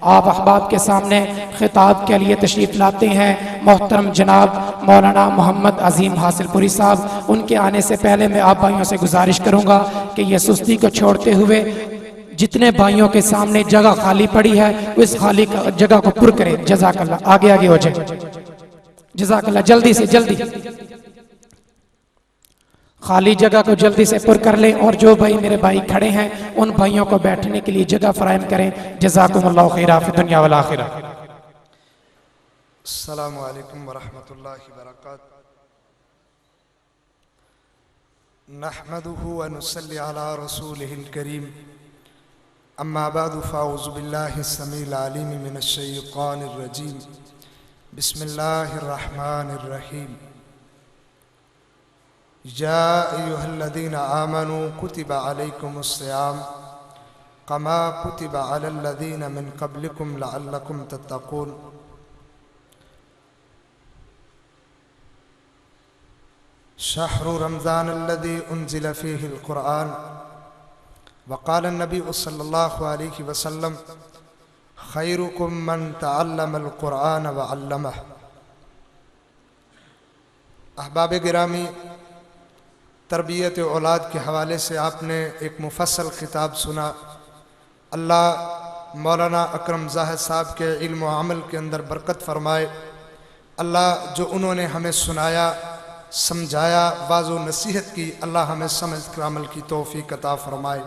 آپ احباب کے سامنے خطاب کے لیے تشریف لاتے ہیں محترم جناب مولانا محمد عظیم حاصل پوری صاحب۔ ان کے آنے سے پہلے میں آپ بھائیوں سے گزارش کروں گا کہ یہ سستی کو چھوڑتے ہوئے جتنے بھائیوں کے سامنے جگہ خالی پڑی ہے اس خالی جگہ کو پر کریں۔ جزاک اللہ، آگے آگے ہو جائے، جزاک اللہ، جلدی سے جلدی خالی جگہ کو جلدی سے پر کر لیں، اور جو بھائی میرے بھائی کھڑے ہیں ان بھائیوں کو بیٹھنے کے لیے جگہ فراہم کریں۔ جزاکم اللہ خیرا فی الدنیا والآخرہ۔ السلام علیکم ورحمۃ اللہ وبرکاتہ۔ نحمده ونصلی علی رسوله الکریم، اما بعد فاعوذ باللہ السمیع العلیم من الشیطان الرجیم، بسم اللہ الرحمن الرحیم۔ یا ایہا الذین آمنوا کتب علیکم الصیام کما کتب علی الذین من قبلکم لعلکم تتقون۔ شہر رمضان الذی انزل فیہ القرآن، وقال النبی صلی اللہ علیہ وسلم خیرکم من تعلم القرآن وعلمہ۔ احباب گرامی، تربیت اولاد کے حوالے سے آپ نے ایک مفصل خطاب سنا۔ اللہ مولانا اکرم زاہد صاحب کے علم و عمل کے اندر برکت فرمائے۔ اللہ جو انہوں نے ہمیں سنایا، سمجھایا، واعظ و نصیحت کی، اللہ ہمیں سمجھ کر عمل کی توفیق عطا فرمائے۔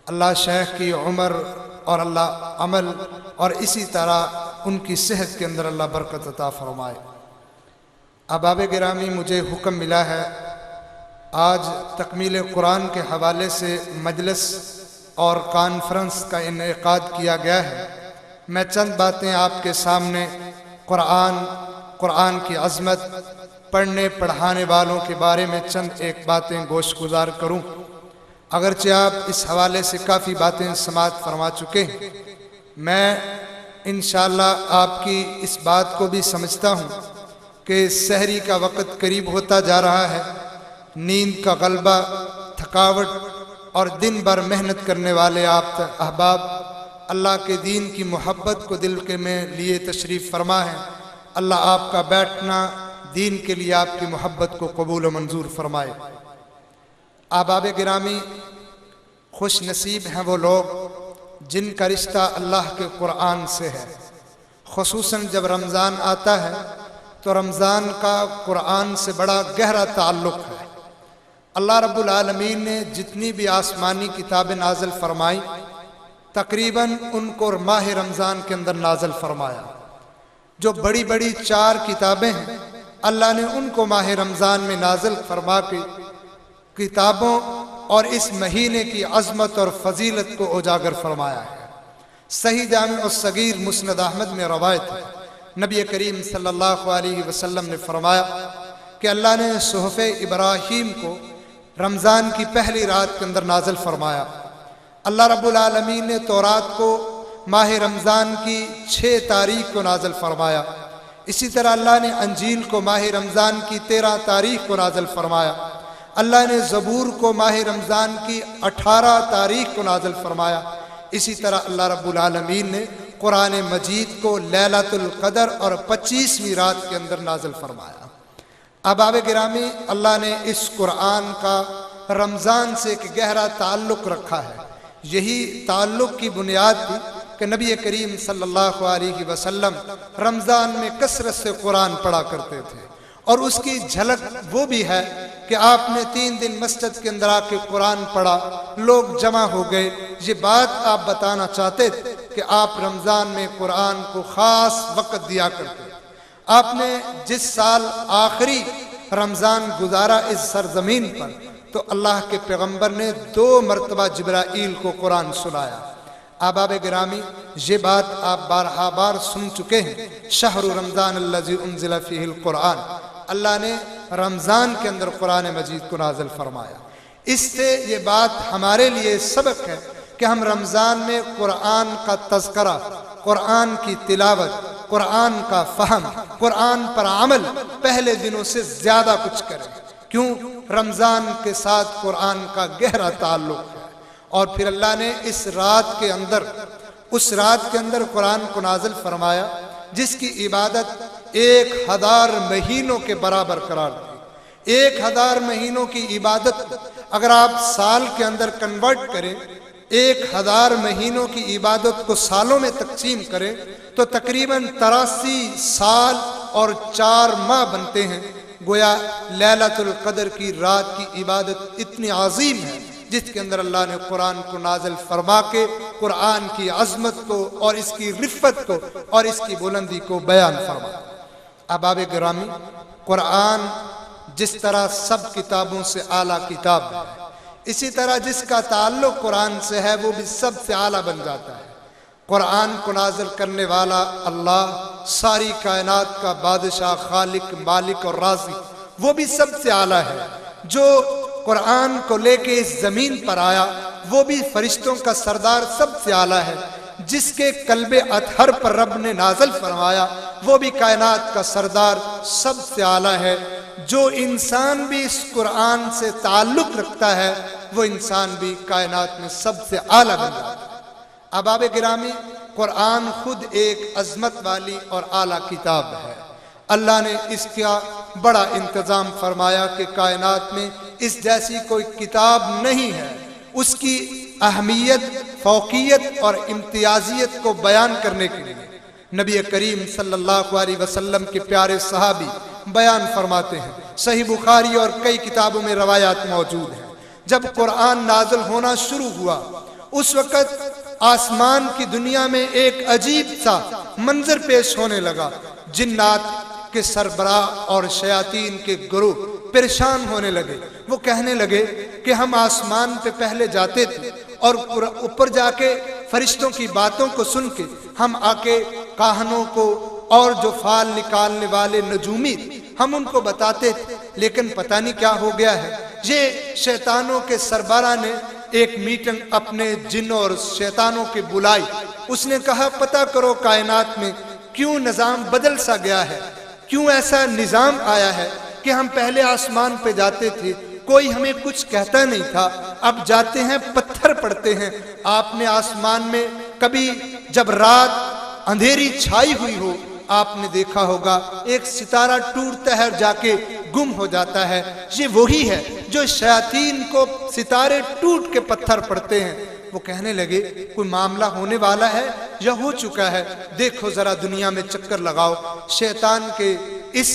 اللہ شیخ کی عمر اور اللہ عمل اور اسی طرح ان کی صحت کے اندر اللہ برکت عطا فرمائے۔ احباب گرامی، مجھے حکم ملا ہے آج تکمیل قرآن کے حوالے سے مجلس اور کانفرنس کا انعقاد کیا گیا ہے۔ میں چند باتیں آپ کے سامنے قرآن کی عظمت، پڑھنے پڑھانے والوں کے بارے میں چند ایک باتیں گوش گزار کروں۔ اگرچہ آپ اس حوالے سے کافی باتیں سماعت فرما چکے ہیں، میں انشاءاللہ آپ کی اس بات کو بھی سمجھتا ہوں کہ سحری کا وقت قریب ہوتا جا رہا ہے۔ نیند کا غلبہ، تھکاوٹ اور دن بھر محنت کرنے والے آپ احباب اللہ کے دین کی محبت کو دل کے میں لیے تشریف فرما ہے۔ اللہ آپ کا بیٹھنا دین کے لیے آپ کی محبت کو قبول و منظور فرمائے۔ احباب گرامی، خوش نصیب ہیں وہ لوگ جن کا رشتہ اللہ کے قرآن سے ہے۔ خصوصاً جب رمضان آتا ہے تو رمضان کا قرآن سے بڑا گہرا تعلق ہے۔ اللہ رب العالمین نے جتنی بھی آسمانی کتابیں نازل فرمائیں تقریباً ان کو ماہ رمضان کے اندر نازل فرمایا۔ جو بڑی بڑی 4 کتابیں ہیں اللہ نے ان کو ماہ رمضان میں نازل فرما کے کتابوں اور اس مہینے کی عظمت اور فضیلت کو اجاگر فرمایا ہے۔ صحیح جامع الصغیر مسند احمد میں روایت ہے، نبی کریم صلی اللہ علیہ وسلم نے فرمایا کہ اللہ نے صحف ابراہیم کو رمضان کی پہلی رات کے اندر نازل فرمایا۔ اللہ رب العالمین نے تورات کو ماہ رمضان کی 6 تاریخ کو نازل فرمایا۔ اسی طرح اللہ نے انجیل کو ماہ رمضان کی 13 تاریخ کو نازل فرمایا۔ اللہ نے زبور کو ماہ رمضان کی 18 تاریخ کو نازل فرمایا۔ اسی طرح اللہ رب العالمین نے قرآن مجید کو لیلۃ القدر اور 25ویں رات کے اندر نازل فرمایا۔ احباب گرامی، اللہ نے اس قرآن کا رمضان سے ایک گہرا تعلق رکھا ہے۔ یہی تعلق کی بنیاد تھی کہ نبی کریم صلی اللہ علیہ وسلم رمضان میں کثرت سے قرآن پڑھا کرتے تھے، اور اس کی جھلک وہ بھی ہے کہ آپ نے 3 دن مسجد کے اندر آ کے قرآن پڑھا، لوگ جمع ہو گئے۔ یہ بات آپ بتانا چاہتے تھے کہ آپ رمضان میں قرآن کو خاص وقت دیا کرتے۔ آپ نے جس سال آخری رمضان گزارا اس سرزمین پر تو اللہ کے پیغمبر نے 2 مرتبہ جبرائیل کو قرآن سنایا۔ احباب گرامی، یہ بات آپ بارہا بار سن چکے ہیں۔ شہر رمضان الذی انزل فیہ القرآن، اللہ نے رمضان کے اندر قرآن مجید کو نازل فرمایا۔ اس سے یہ بات ہمارے لیے سبق ہے کہ ہم رمضان میں قرآن کا تذکرہ، قرآن کی تلاوت، قرآن کا فہم، قرآن پر عمل پہلے دنوں سے زیادہ کچھ کریں۔ کیوں؟ رمضان کے ساتھ قرآن کا گہرا تعلق ہے۔ اور پھر اللہ نے اس رات کے اندر اس رات کے اندر قرآن کو نازل فرمایا جس کی عبادت 1000 مہینوں کے برابر قرار دی۔ 1000 مہینوں کی عبادت اگر آپ سال کے اندر کنورٹ کریں، 1000 مہینوں کی عبادت کو سالوں میں تقسیم کریں تو تقریباً 83 سال اور 4 ماہ بنتے ہیں۔ گویا لیلۃ القدر کی رات کی عبادت اتنی عظیم ہے جس کے اندر اللہ نے قرآن کو نازل فرما کے قرآن کی عظمت کو اور اس کی رفت کو اور اس کی بلندی کو بیان فرمایا۔ احباب گرامی، قرآن جس طرح سب کتابوں سے اعلیٰ کتاب ہے، اسی طرح جس کا تعلق قرآن سے ہے وہ بھی سب سے اعلیٰ بن جاتا ہے۔ قرآن کو نازل کرنے والا اللہ، ساری کائنات کا بادشاہ، خالق، مالک اور رازق، وہ بھی سب سے اعلیٰ ہے۔ جو قرآن کو لے کے اس زمین پر آیا وہ بھی فرشتوں کا سردار سب سے اعلیٰ ہے۔ جس کے قلب اطہر پر رب نے نازل فرمایا وہ بھی کائنات کا سردار سب سے اعلیٰ ہے۔ جو انسان بھی اس قرآن سے تعلق رکھتا ہے وہ انسان بھی کائنات میں سب سے اعلیٰ بن جاتا ہے۔ احباب گرامی، قرآن خود ایک عظمت والی اور اعلیٰ کتاب ہے۔ اللہ نے اس کا بڑا انتظام فرمایا کہ کائنات میں اس جیسی کوئی کتاب نہیں ہے۔ اس کی اہمیت، فوقیت اور امتیازیت کو بیان کرنے کے لیے نبی کریم صلی اللہ علیہ وسلم کے پیارے صحابی بیان فرماتے ہیں۔ صحیح بخاری اور کئی کتابوں میں روایات موجود ہیں۔ جب قرآن نازل ہونا شروع ہوا اس وقت آسمان کی دنیا میں ایک عجیب سا منظر پیش ہونے لگا۔ جنات کے سربراہ اور شیاطین کے گروہ پریشان ہونے لگے۔ وہ کہنے لگے کہ ہم آسمان پہ پہلے جاتے تھے اور اوپر جا کے فرشتوں کی باتوں کو سن کے ہم آ کے کاہنوں کو اور جو فال نکالنے والے نجومی ہم ان کو بتاتے تھے، لیکن پتہ نہیں کیا ہو گیا ہے۔ یہ شیطانوں کے سربراہ نے ایک میٹنگ اپنے جنوں اور شیطانوں کے بلائی۔ اس نے کہا پتہ کرو کائنات میں کیوں نظام بدل سا گیا ہے، کیوں ایسا نظام آیا ہے کہ ہم پہلے آسمان پہ جاتے تھے کوئی ہمیں کچھ کہتا نہیں تھا، اب جاتے ہیں پتھر پڑتے ہیں۔ آپ نے آسمان میں کبھی جب رات اندھیری چھائی ہوئی ہو آپ نے دیکھا ہوگا ایک ستارہ ٹوٹتا ہے جا کے گم ہو جاتا ہے۔ یہ وہی ہے جو شیاطین کو ستارے ٹوٹ کے پتھر پڑتے ہیں۔ وہ کہنے لگے کوئی معاملہ ہونے والا ہے یا ہو چکا ہے، دیکھو ذرا دنیا میں چکر لگاؤ۔ شیطان کے اس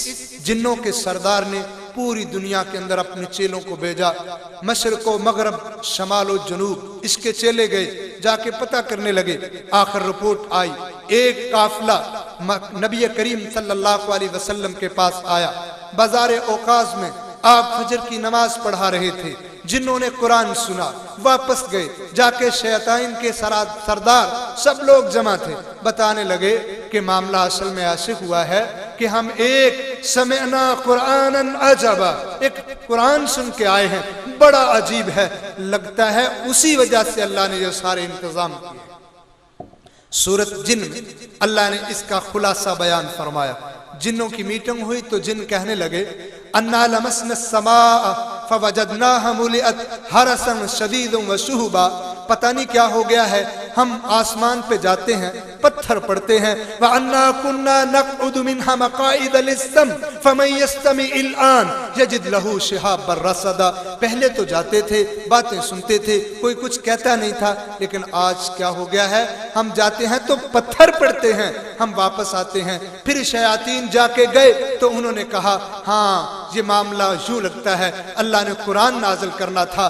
جنوں کے سردار نے پوری دنیا کے اندر اپنے چیلوں کو بھیجا، مشرق و مغرب، شمال و جنوب، اس کے چیلے گئے جا کے پتہ کرنے لگے۔ آخر رپورٹ آئی، ایک قافلہ نبی کریم صلی اللہ علیہ وسلم کے پاس آیا۔ بازار اوقاز میں آپ فجر کی نماز پڑھا رہے تھے، جنہوں نے قرآن سنا واپس گئے، جا کے شیطان کے سردار سب لوگ جمع تھے، بتانے لگے کہ معاملہ اصل میں ایسے ہوا ہے کہ ہم ایک سمعنا قرآناً عجبا، ایک قرآن سن کے آئے ہیں، بڑا عجیب ہے۔ لگتا ہے اسی وجہ سے اللہ نے یہ سارے انتظام کیے۔ سورۃ جن میں اللہ نے اس کا خلاصہ بیان فرمایا۔ جنوں کی میٹنگ ہوئی تو جن کہنے لگے انا لمسنا السماء فوجدناها ملئت حرسا شدیدا وشہبا، پتہ نہیں کیا ہو گیا ہے، ہم آسمان پہ جاتے ہیں پتھر پڑتے ہیں۔ وَأَنَّا كُنَّا نَقْعُدُ مِنْهَا مَقَاعِدَ لِلسَّمْعِ فَمَنْ يَسْتَمِعِ الْآنَ يَجِدْ لَهُ شِهَابًا رَصَدًا۔ پہلے تو جاتے تھے باتیں سنتے تھے کوئی کچھ کہتا نہیں تھا، لیکن آج کیا ہو گیا ہے، ہم جاتے ہیں تو پتھر پڑتے ہیں، ہم واپس آتے ہیں۔ پھر شیاطین جا کے گئے تو انہوں نے کہا ہاں یہ معاملہ یوں لگتا ہے اللہ نے قرآن نازل کرنا تھا۔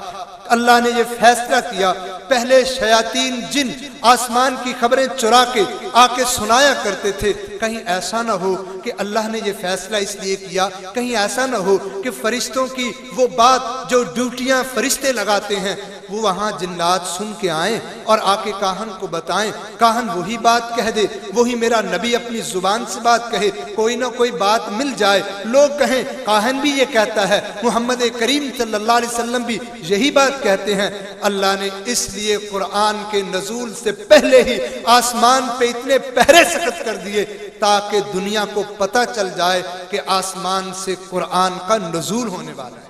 اللہ نے یہ فیصلہ کیا، پہلے شیاطین جن آسمان کی خبریں چرا کے آ کے سنایا کرتے تھے، کہیں ایسا نہ ہو کہ اللہ نے یہ فیصلہ اس لیے کیا، کہیں ایسا نہ ہو کہ فرشتوں کی وہ بات جو ڈیوٹیاں فرشتے لگاتے ہیں وہ وہاں جنات سن کے آئیں اور آ کے کاہن کو بتائیں، کاہن وہی بات کہہ دے، وہی میرا نبی اپنی زبان سے بات کہے، کوئی نہ کوئی بات مل جائے، لوگ کہیں کاہن بھی یہ کہتا ہے، محمد کریم صلی اللہ علیہ وسلم بھی یہی بات کہتے ہیں۔ اللہ نے اس لیے قرآن کے نزول سے پہلے ہی آسمان پہ اتنے پہرے سخت کر دیے تاکہ دنیا کو پتہ چل جائے کہ آسمان سے قرآن کا نزول ہونے والا ہے۔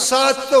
700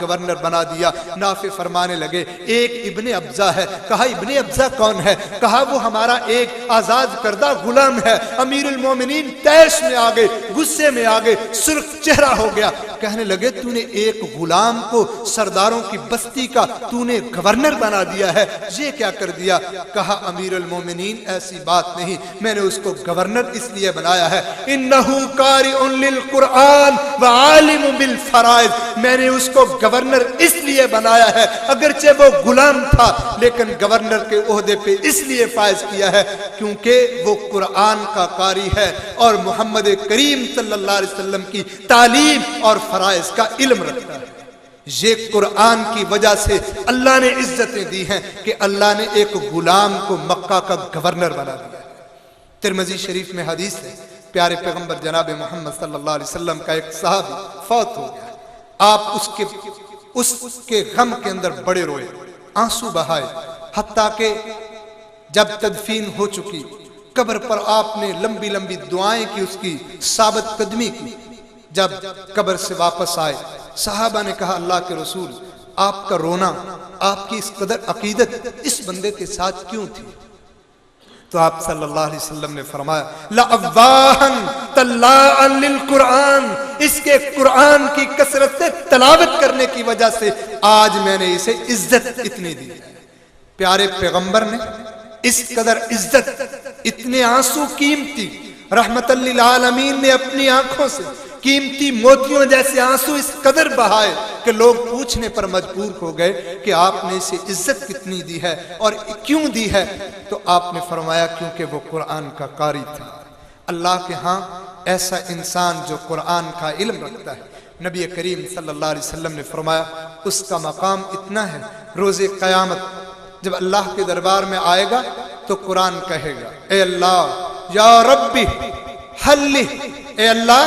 گورنر بنا دیا۔ نافع فرمانے لگے ایک ابن ابزہ ہے۔ کہا ابن ابزہ کون ہے؟ کہا وہ ہمارا ایک آزاد کردہ غلام ہے۔ امیر المومنین تیش میں آگے، غصے میں آگے، سرخ چہرہ ہو گیا۔ کہنے لگے تو نے ایک غلام کو سرداروں کی بستی کا تو نے گورنر بنا دیا ہے، یہ کیا کر دیا؟ کہا امیر المومنین ایسی بات نہیں، میں نے اس کو گورنر اس لیے بنایا ہے، انہو قارئ للقرآن وعالم بالفرائض، میں نے اس کو گورنر اس لیے بنایا ہے، اگرچہ وہ غلام تھا لیکن گورنر کے عہدے پہ اس لیے فائز کیا ہے کیونکہ وہ قرآن کا قاری ہے اور محمد کریم صلی اللہ علیہ وسلم کی تعلیم اور فرائض کا علم رکھتا ہے۔ یہ قرآن کی وجہ سے اللہ نے عزتیں دی ہیں کہ اللہ نے ایک غلام کو مکہ کا گورنر بنا دیا ہے۔ ترمذی شریف میں حدیث ہے، پیارے پیغمبر جناب محمد صلی اللہ علیہ وسلم کا ایک صحابی فوت ہو گیا، آپ اس کے غم کے اندر بڑے روئے، آنسو بہائے، حتیٰ کہ جب تدفین ہو چکی قبر پر آپ نے لمبی لمبی دعائیں کی، اس کی ثابت قدمی کی۔ جب قبر سے واپس آئے صحابہ نے کہا اللہ کے رسول آپ کا رونا، آپ کی اس قدر عقیدت اس بندے کے ساتھ کیوں تھی؟ تو آپ صلی اللہ علیہ وسلم نے فرمایا لَأَوَّاهًا تَلَّاءً لِلْقُرْآنِ، اس کے قرآن کی کثرت سے تلاوت کرنے کی وجہ سے آج میں نے اسے عزت اتنی دی ہے۔ پیارے پیغمبر نے اس قدر عزت، اتنے آنسو قیمتی، رحمت للعالمین نے اپنی آنکھوں سے قیمتی موتیوں جیسے آنسو اس قدر بہائے کہ لوگ پوچھنے پر مجبور ہو گئے کہ آپ نے اسے عزت کتنی دی ہے اور کیوں دی ہے؟ تو آپ نے فرمایا کیونکہ وہ قرآن کا قاری تھا۔ اللہ کے ہاں ایسا انسان جو قرآن کا علم رکھتا ہے، نبی کریم صلی اللہ علیہ وسلم نے فرمایا اس کا مقام اتنا ہے، روز قیامت جب اللہ کے دربار میں آئے گا تو قرآن کہے گا اے اللہ یا ربی حلی، اے اللہ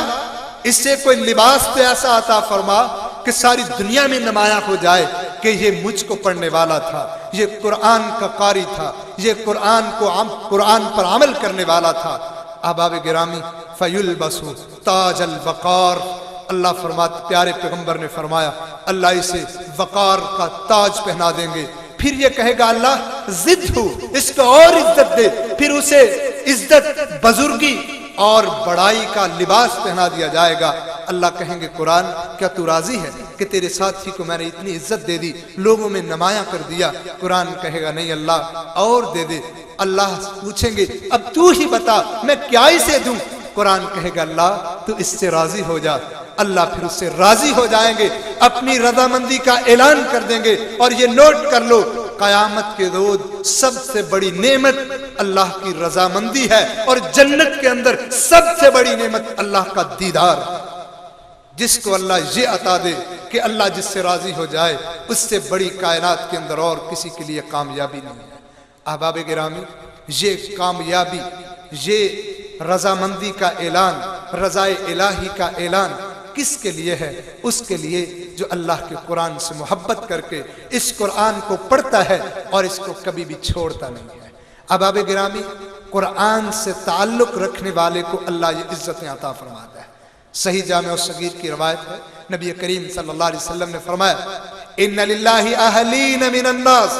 اس سے کوئی لباس تو ایسا عطا فرما کہ ساری دنیا میں نمایاں ہو جائے کہ یہ مجھ کو پڑھنے والا تھا، یہ قرآن کا قاری تھا، یہ قرآن پر عمل کرنے والا تھا۔ احباب گرامی فَيُلْبَسُ تاج الوقار، اللہ فرماتے پیارے پیغمبر نے فرمایا اللہ اسے وقار کا تاج پہنا دیں گے۔ پھر یہ کہے گا اللہ زد ہو، اس کو اور عزت دے، پھر اسے عزت، بزرگی اور بڑائی کا لباس پہنا دیا جائے گا۔ اللہ کہیں گے قرآن کیا تو راضی ہے کہ تیرے ساتھی کو میں نے اتنی عزت دے دی، لوگوں میں نمایاں کر دیا؟ قرآن کہے گا نہیں اللہ اور دے دے۔ اللہ پوچھیں گے اب تو ہی بتا میں کیا اسے دوں؟ قرآن کہے گا اللہ تو اس سے راضی ہو جا۔ اللہ پھر اس سے راضی ہو جائیں گے، اپنی رضامندی کا اعلان کر دیں گے۔ اور یہ نوٹ کر لو قیامت کے روز سب سے بڑی نعمت اللہ کی رضامندی ہے، اور جنت کے اندر سب سے بڑی نعمت اللہ کا دیدار۔ جس کو اللہ یہ عطا دے کہ اللہ جس سے راضی ہو جائے، اس سے بڑی کائنات کے اندر اور کسی کے لیے کامیابی نہیں ہے۔ احباب گرامی یہ کامیابی، یہ رضامندی کا اعلان، رضائے الہی کا اعلان کس کے لیے ہے؟ اس کے لیے جو اللہ کے قرآن سے محبت کر کے اس قرآن کو پڑھتا ہے اور اس کو کبھی بھی چھوڑتا نہیں ہے۔ احباب گرامی قرآن سے تعلق رکھنے والے کو اللہ یہ عزتیں عطا فرماتا ہے۔ صحیح جامع الصغیر کی روایت ہے، نبی کریم صلی اللہ علیہ وسلم نے فرمایا ان للہ اہلین من الناس،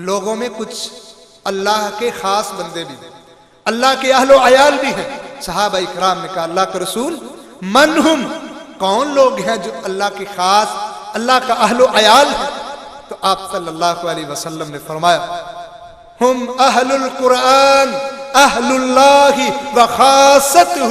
لوگوں میں کچھ اللہ کے خاص بندے بھی ہیں، اللہ کے اہل و عیال بھی ہیں۔ صحابہ اکرام نے کہا اللہ کا رسول من ہم، کون لوگ ہیں جو اللہ کے خاص، اللہ کا اہل و عیال ہے؟ تو آپ صلی اللہ علیہ وسلم نے فرمایا ہم اہل القرآن اہل اللہ وخاصتہ،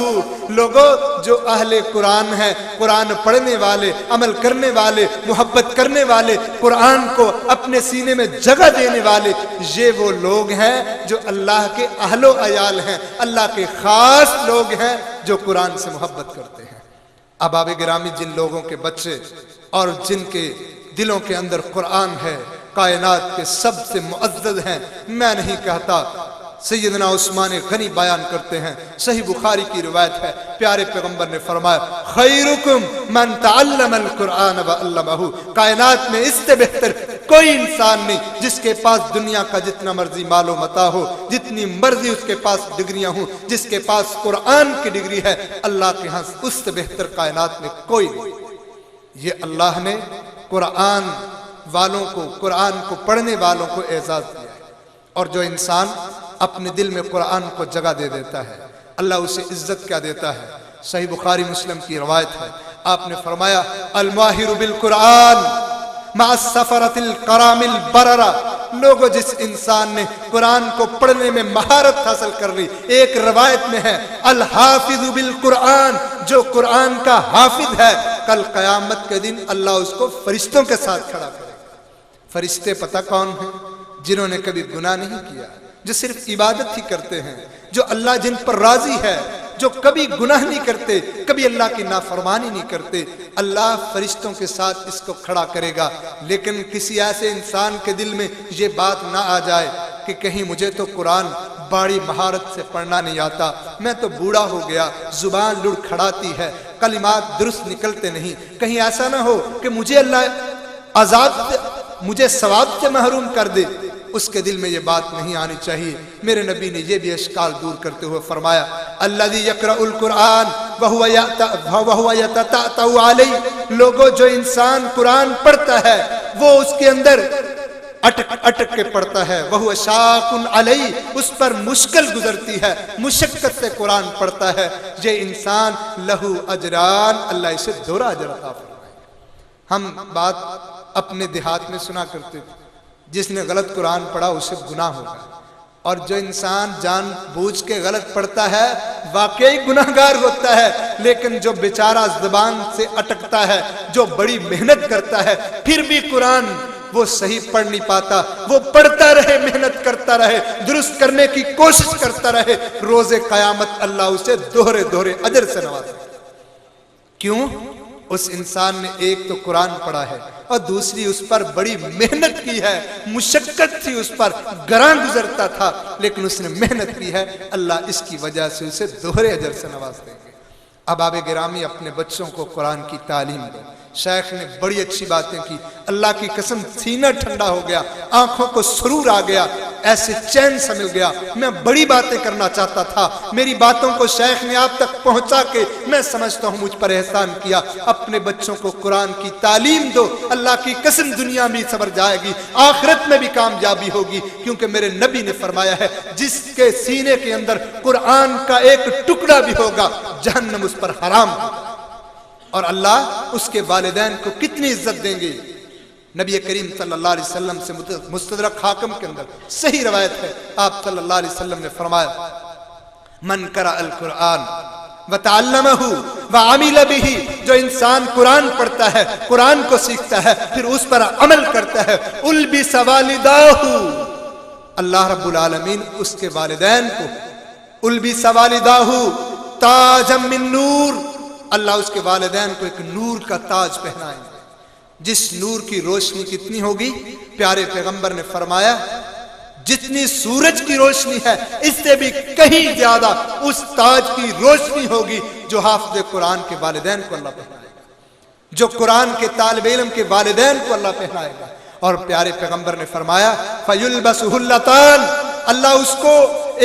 لوگوں جو اہل قرآن ہیں، قرآن پڑھنے والے، عمل کرنے والے، محبت کرنے والے، قرآن کو اپنے سینے میں جگہ دینے والے، یہ وہ لوگ ہیں جو اللہ کے اہل و عیال ہیں، اللہ کے خاص لوگ ہیں جو قرآن سے محبت کرتے ہیں۔ احباب گرامی جن لوگوں کے بچے اور جن کے دلوں کے اندر قرآن ہے، کائنات کے سب سے معزز ہیں، میں نہیں کہتا، سیدنا عثمان غنی بیان کرتے ہیں، صحیح بخاری کی روایت ہے، پیارے پیغمبر نے فرمایا خیرکم من تعلم القرآن وعلمہ، کائنات میں اس سے بہتر کوئی انسان نہیں جس کے پاس دنیا کا جتنا مرضی مال و متاع ہو، جتنی مرضی اس کے پاس ڈگریاں ہوں، جس کے پاس قرآن کی ڈگری ہے، اللہ کے ہاں اس سے بہتر کائنات میں کوئی نہیں۔ یہ اللہ نے قرآن والوں کو، قرآن کو پڑھنے والوں کو اعزاز دیا ہے، اور جو انسان اپنے دل میں قرآن کو جگہ دے دیتا ہے اللہ اسے عزت کیا دیتا ہے۔ صحیح بخاری مسلم کی روایت ہے، آپ نے فرمایا الماہر بالقرآن مع السفرۃ الکرام البررہ، لوگوں جس انسان نے قرآن کو پڑھنے میں مہارت حاصل کر لی، ایک روایت میں ہے الحافظ بالقرآن، جو قرآن کا حافظ ہے کل قیامت کے دن اللہ اس کو فرشتوں کے ساتھ کھڑا کرے گا۔ فرشتے پتہ کون ہیں؟ جنہوں نے کبھی گناہ نہیں کیا، جو صرف عبادت ہی کرتے ہیں، جو اللہ جن پر راضی ہے، جو کبھی گناہ نہیں کرتے، کبھی اللہ کی نافرمانی نہیں کرتے، اللہ فرشتوں کے ساتھ اس کو کھڑا کرے گا۔ لیکن کسی ایسے انسان کے دل میں یہ بات نہ آ جائے کہ کہیں مجھے تو قرآن بڑی مہارت سے پڑھنا نہیں آتا، میں تو بوڑھا ہو گیا، زبان لڑکھڑاتی ہے، کلمات درست نکلتے نہیں، کہیں ایسا نہ ہو کہ مجھے اللہ مجھے ثواب سے محروم کر دے، اس کے دل میں یہ بات نہیں آنی چاہیے۔ میرے نبی نے یہ بھی اشکال دور کرتے ہوئے فرمایا الذی یقرأ القرآن وہو یتتأتأ علیہ، لوگوں جو انسان قرآن پڑھتا ہے وہ اس کے اندر اٹک کے پڑھتا ہے، وہو شاق علیہ، اس پر مشکل گزرتی ہے، مشقت سے قرآن پڑھتا ہے، یہ انسان لہو اجران، اللہ اسے دوہرا اجر عطا فرمائے گا۔ ہم بات اپنے دیہات میں سنا کرتے تھے، جس نے غلط قرآن پڑھا اسے گناہ ہوگا، اور جو انسان جان بوجھ کے غلط پڑھتا ہے واقعی گناہگار ہوتا ہے، لیکن جو بیچارہ زبان سے اٹکتا ہے، جو بڑی محنت کرتا ہے پھر بھی قرآن وہ صحیح پڑھ نہیں پاتا، وہ پڑھتا رہے، محنت کرتا رہے، درست کرنے کی کوشش کرتا رہے، روز قیامت اللہ اسے دوہرے اجر سے نوازے۔ کیوں؟ اس انسان نے ایک تو قرآن پڑھا ہے اور دوسری اس پر بڑی محنت کی ہے، مشقت تھی، اس پر گراں گزرتا تھا، لیکن اس نے محنت کی ہے، اللہ اس کی وجہ سے اسے دوہرے اجر سے نواز دیں گے۔ احباب گرامی، اپنے بچوں کو قرآن کی تعلیم دو۔ شیخ نے بڑی اچھی باتیں کی، اللہ کی قسم سینہ ٹھنڈا ہو گیا، آنکھوں کو سرور آ گیا، ایسے چین سا مل گیا۔ میں بڑی باتیں کرنا چاہتا تھا، میری باتوں کو شیخ نے آپ تک پہنچا کے میں سمجھتا ہوں مجھ پر احسان کیا۔ اپنے بچوں کو قرآن کی تعلیم دو، اللہ کی قسم دنیا میں سبر جائے گی، آخرت میں بھی کامیابی ہوگی، کیونکہ میرے نبی نے فرمایا ہے جس کے سینے کے اندر قرآن کا ایک ٹکڑا بھی ہوگا جہنم اس پر حرام ہوگا، اور اللہ اس کے والدین کو کتنی عزت دیں گے۔ نبی کریم صلی اللہ علیہ وسلم سے مستدرک حاکم کے اندر صحیح روایت ہے، آپ صلی اللہ علیہ وسلم نے فرمایا من قرأ القرآن وتعلمہ وعمل بہ، جو انسان قرآن پڑھتا ہے، قرآن کو سیکھتا ہے، پھر اس پر عمل کرتا ہے، البس والداہ، اللہ رب العالمین اس کے والدین کو البس والداہ تاجا من نور، اللہ اس کے والدین کو ایک نور کا تاج پہنائیں گے، جس نور کی روشنی کتنی ہوگی؟ پیارے پیغمبر نے فرمایا جتنی سورج کی روشنی ہے اس سے بھی کہیں زیادہ اس تاج کی روشنی ہوگی جو حافظ قرآن کے والدین کو اللہ پہنائے گا، جو قرآن کے طالب علم کے والدین کو اللہ پہنائے گا۔ اور پیارے پیغمبر نے فرمایا فَيُلْبَسُهُ اللَّتَانِ، اللہ اس کو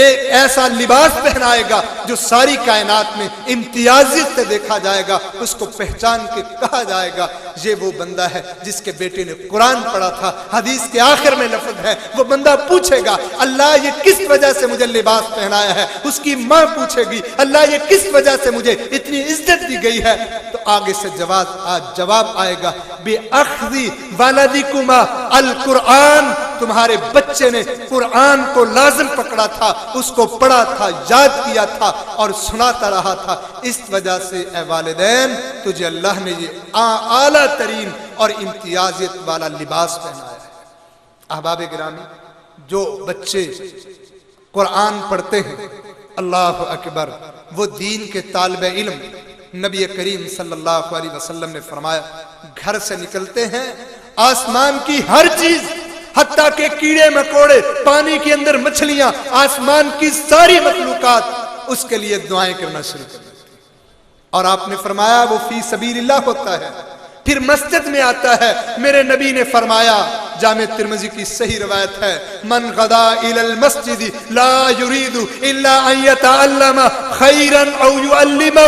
ایک ایسا لباس پہنائے گا جو ساری کائنات میں امتیازیت سے دیکھا جائے گا، اس کو پہچان کے کہا جائے گا یہ وہ بندہ ہے جس کے بیٹے نے قرآن پڑھا تھا۔ حدیث کے آخر میں لفظ ہے، وہ بندہ پوچھے گا اللہ یہ کس وجہ سے مجھے لباس پہنایا ہے، اس کی ماں پوچھے گی اللہ یہ کس وجہ سے مجھے اتنی عزت دی گئی ہے، تو آگے سے جواب آئے گا بِأَخْذِ وَلَدِكُمَا القرآن، تمہارے بچے نے قرآن کو لازم پکڑا تھا، اس کو پڑھا تھا، یاد کیا تھا اور سناتا رہا تھا، اس وجہ سے اے والدین تجھے اللہ نے یہ اعلیٰ ترین اور امتیازیت والا لباس پہنایا ہے۔ احباب گرامی، جو بچے قرآن پڑھتے ہیں اللہ اکبر، وہ دین کے طالب علم، نبی کریم صلی اللہ علیہ وسلم نے فرمایا گھر سے نکلتے ہیں آسمان کی ہر چیز، حتیٰ کہ کیڑے مکوڑے، پانی کے اندر مچھلیاں، آسمان کی ساری مخلوقات اس کے لیے دعائیں کرنا شروع کر دیتی ہیں، اور آپ نے فرمایا وہ فی سبیل اللہ ہوتا ہے۔ پھر مسجد میں آتا ہے، میرے نبی نے فرمایا، جامع ترمذی کی صحیح روایت ہے، من غدا الی المسجد لا یرید الا ان یتعلم خیرا او یعلمہ،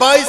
22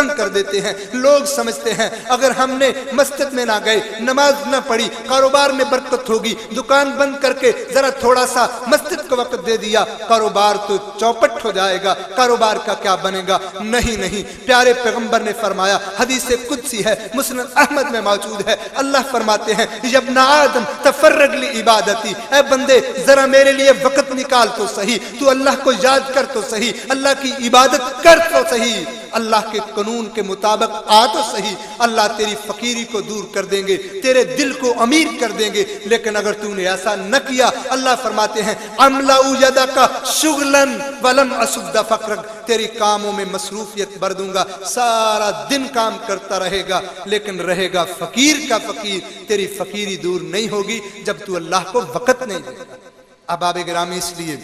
تنگ کر دیتے ہیں۔ لوگ سمجھتے ہیں اگر ہم نے مسجد میں نہ گئے، نماز نہ پڑھی، کاروبار میں برکت ہوگی، دکان بند کر کے ذرا تھوڑا سا مسجد کو وقت دے دیا، کاروبار تو چوپٹ ہو جائے گا، کاروبار کا کیا بنے گا؟ نہیں نہیں، پیارے پیغمبر نے فرمایا، حدیث قدسی ہے، مسند احمد میں موجود ہے، اللہ فرماتے ہیں یا ابن آدم تفرغ لی عبادتی، اے بندے ذرا میرے لیے وقت نکال تو صحیح، تو اللہ کو یاد کر تو صحیح، اللہ کی عبادت کر تو صحیح، اللہ کے قانون کے مطابق آ تو صحیح، اللہ تیری فقیری کو دور کر دیں گے، تیرے دل کو امیر کر دیں گے۔ لیکن اگر تو نے ایسا نہ کیا، اللہ فرماتے ہیں املأ یدک شغلا ولم اسد فقرک، تیری کاموں میں مصروفیت بھر دوں گا، سارا دن کام کرتا رہے گا لیکن رہے گا فقیر کا فقیر، تیری فقیری دور نہیں ہوگی جب تو اللہ کو وقت نہیں دے گا۔ احباب گرامی، اس لیے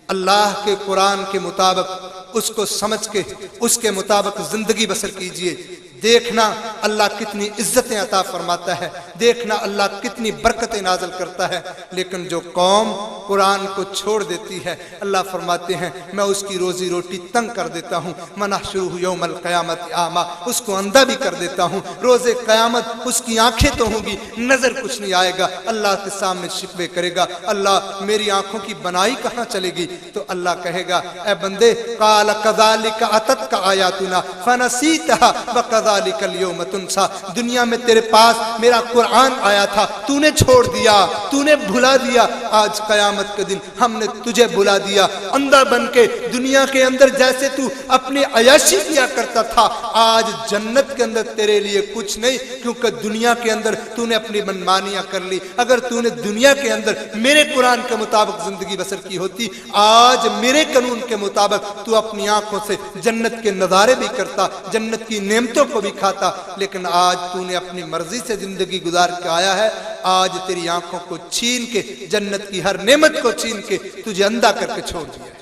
اللہ کے قرآن کے مطابق اس کو سمجھ کے اس کے مطابق زندگی بسر کیجئے۔ دیکھنا اللہ کتنی عزتیں عطا فرماتا ہے، دیکھنا اللہ کتنی برکتیں نازل کرتا ہے، لیکن جو قوم قرآن کو چھوڑ دیتی ہے، اللہ فرماتے ہیں میں اس کی روزی روٹی تنگ کر دیتا ہوں، ونحشرہ یوم القیامت اعمی، اس کو اندھا بھی کر دیتا ہوں، روز قیامت اس کی آنکھیں تو ہوں گی، نظر کچھ نہیں آئے گا، اللہ کے سامنے شکوے کرے گا، اللہ میری آنکھوں کی بنائی کہاں چلے گی؟ تو اللہ کہے گا اے بندے قال کذالک اتتک آیاتنا فنسیتھا وقذالک اليوم تنسا، دنیا میں تیرے پاس میرا قرآن آیا تھا، تو نے چھوڑ دیا، تو نے بھلا دیا، آج قیامت کے دن ہم نے تجھے بھلا دیا، اندھا بن کے دنیا کے اندر جیسے تو اپنی عیاشی کیا کرتا تھا، آج جنت کے اندر تیرے لیے کچھ نہیں، کیونکہ دنیا کے اندر تو نے اپنی منمانیاں کر لی۔ اگر تو نے دنیا کے اندر میرے قرآن کے مطابق زندگی بسر کی ہوتی، آج میرے قانون کے مطابق تو اپنی آنکھوں سے جنت کے نظارے بھی کرتا، جنت کی نعمتوں کو بھی کھاتا، لیکن آج تو نے اپنی مرضی سے زندگی گزار کے آیا ہے، آج تیری آنکھوں کو چھین کے جنت کی ہر نعمت کو چھین کے تجھے اندھا کر کے چھوڑ دیا ہے۔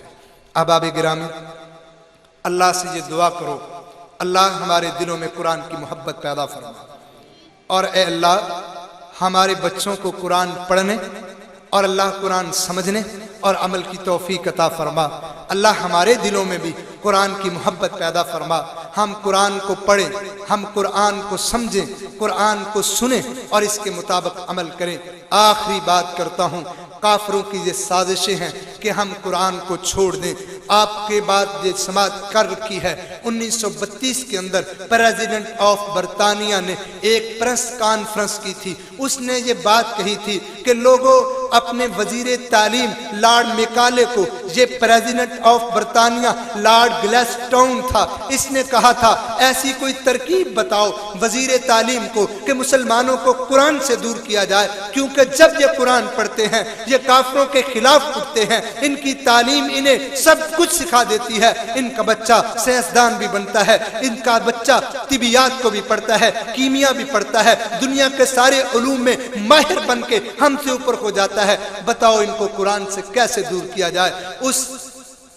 احباب گرامی، اللہ سے یہ دعا کرو اللہ ہمارے دلوں میں قرآن کی محبت پیدا فرما، اور اے اللہ ہمارے بچوں کو قرآن پڑھنے اور اللہ قرآن سمجھنے اور عمل کی توفیق عطا فرما۔ اللہ ہمارے دلوں میں بھی قرآن کی محبت پیدا فرما، ہم قرآن کو پڑھیں، ہم قرآن کو سمجھیں، قرآن کو سنیں اور اس کے مطابق عمل کریں۔ آخری بات کرتا ہوں، کافروں کی یہ سازشیں ہیں کہ ہم قرآن کو چھوڑ دیں۔ آپ کے بعد یہ سماعت کر رکھی ہے، 1932 کے اندر پریزیڈنٹ آف برطانیہ نے ایک پریس کانفرنس کی تھی، اس نے یہ بات کہی تھی کہ لوگوں اپنے وزیر تعلیم لارڈ میکالے کو، یہ پریزیڈنٹ آف برطانیہ لارڈ گلیسٹون تھا، اس نے کہا تھا ایسی کوئی ترکیب بتاؤ وزیر تعلیم کو کہ مسلمانوں کو قرآن سے دور کیا جائے، کیونکہ جب یہ قرآن پڑھتے ہیں یہ کافروں کے خلاف اٹھتے ہیں، ان کی تعلیم انہیں سب کچھ سکھا دیتی ہے، ان کا بچہ سائنسدان بھی بنتا ہے، ان کا بچہ طبیعیات کو بھی پڑھتا ہے، کیمیا بھی پڑھتا ہے، دنیا کے سارے علوم میں ماہر بن کے ہم سے اوپر ہو جاتا ہے، بتاؤ ان کو قرآن سے کیسے دور کیا جائے۔ اس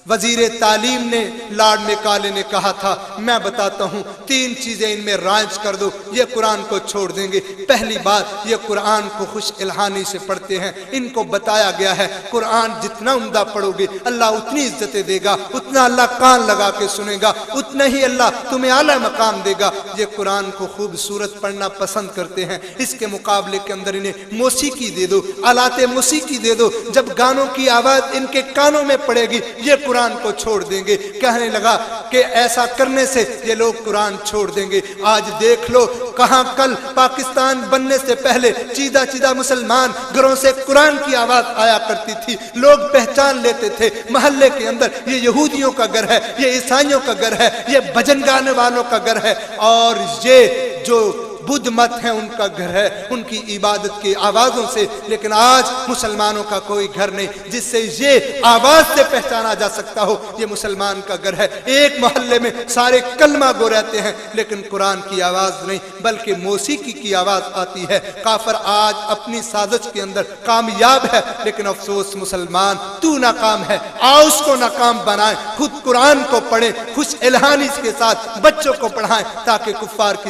وزیر تعلیم نے لارڈ میکالے نے کہا تھا میں بتاتا ہوں 3 چیزیں ان میں رائج کر دو، یہ قرآن کو چھوڑ دیں گے۔ پہلی بات، یہ قرآن کو خوش الہانی سے پڑھتے ہیں، ان کو بتایا گیا ہے قرآن جتنا عمدہ پڑھو گے اللہ اتنی عزتیں دے گا، اتنا اللہ کان لگا کے سنے گا، اتنا ہی اللہ تمہیں اعلیٰ مقام دے گا۔ یہ قرآن کو خوبصورت پڑھنا پسند کرتے ہیں، اس کے مقابلے کے اندر انہیں موسیقی دے دو، آلات موسیقی دے دو، جب گانوں کی آواز ان کے کانوں میں پڑے گی یہ قرآن کو چھوڑ دیں گے۔ کہنے لگا کہ ایسا کرنے سے یہ لوگ قرآن چھوڑ دیں گے۔ آج دیکھ لو کہاں کل پاکستان بننے سے پہلے چیدہ چیدہ مسلمان گھروں سے قرآن کی آواز آیا کرتی تھی، لوگ پہچان لیتے تھے محلے کے اندر یہ یہودیوں کا گھر ہے، یہ عیسائیوں کا گھر ہے، یہ بھجن گانے والوں کا گھر ہے، اور یہ جو بدھ مت ہیں ان کا گھر ہے، ان کی عبادت کی آوازوں سے۔ لیکن آج مسلمانوں کا کوئی گھر نہیں جس سے یہ آواز سے پہچانا جا سکتا ہو یہ مسلمان کا گھر ہے۔ ایک محلے میں سارے کلمہ گو رہتے ہیں لیکن قرآن کی آواز نہیں بلکہ موسیقی کی آواز آتی ہے۔ کافر آج اپنی سازش کے اندر کامیاب ہے، لیکن افسوس مسلمان تو ناکام ہے۔ آؤ اس کو ناکام بنائیں، خود قرآن کو پڑھیں، خوش الہانی کے ساتھ بچوں کو پڑھائیں تاکہ کفار کی